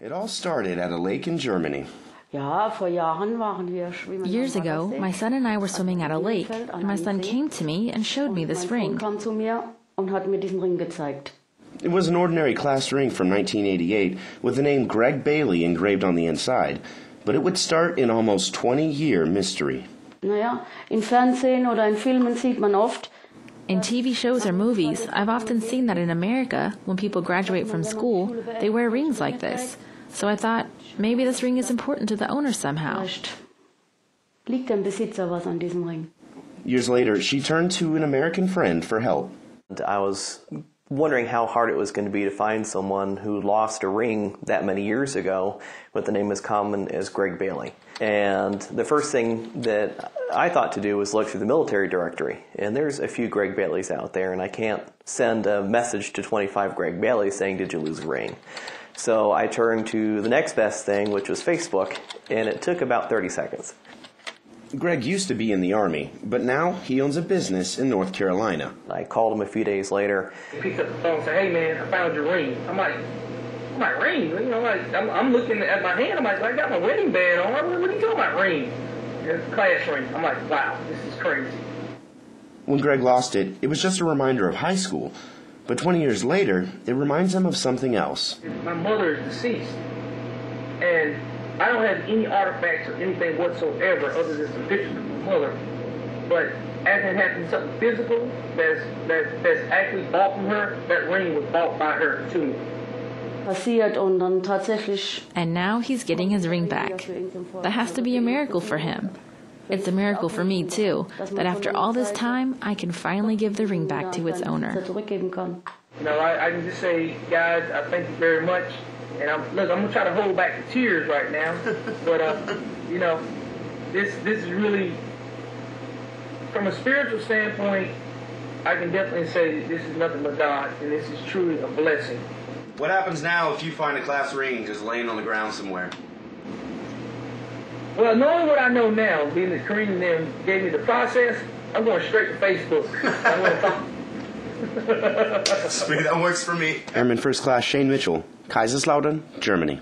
It all started at a lake in Germany. Years ago, my son and I were swimming at a lake, and my son came to me and showed me this ring. It was an ordinary class ring from 1988 with the name Greg Bailey engraved on the inside, but it would start an almost 20-year mystery. In TV shows or movies, I've often seen that in America, when people graduate from school, they wear rings like this. So I thought, maybe this ring is important to the owner somehow. Years later, she turned to an American friend for help. I was wondering how hard it was going to be to find someone who lost a ring that many years ago with the name as common as Greg Bailey. And the first thing that I thought to do was look through the military directory. And there's a few Greg Baileys out there, and I can't send a message to 25 Greg Baileys saying, "Did you lose a ring?" So I turned to the next best thing, which was Facebook, and it took about 30 seconds. Greg used to be in the Army, but now he owns a business in North Carolina. I called him a few days later. He picked up the phone and said, "Hey man, I found your ring." I'm like, "Ring?" You know, I'm looking at my hand. I'm like, "I got my wedding band on. What are you talking about, ring?" It's a class ring. I'm like, "Wow, this is crazy." When Greg lost it, it was just a reminder of high school. But 20 years later, it reminds him of something else. My mother is deceased, and I don't have any artifacts or anything whatsoever other than some pictures of my mother. But as it happened, something physical that's actually bought from her, that ring was bought by her to me. And now he's getting his ring back. That has to be a miracle for him. It's a miracle for me, too, that after all this time, I can finally give the ring back to its owner. You know, I can just say, guys, I thank you very much. And I'm going to try to hold back the tears right now. But, you know, this is really, from a spiritual standpoint, I can definitely say that this is nothing but God, and this is truly a blessing. What happens now if you find a class ring just laying on the ground somewhere? Well, knowing what I know now, being that Kareem and them gave me the process, I'm going straight to Facebook. I'm going to talk. Sweet, that works for me. Airman First Class Shane Mitchell, Kaiserslautern, Germany.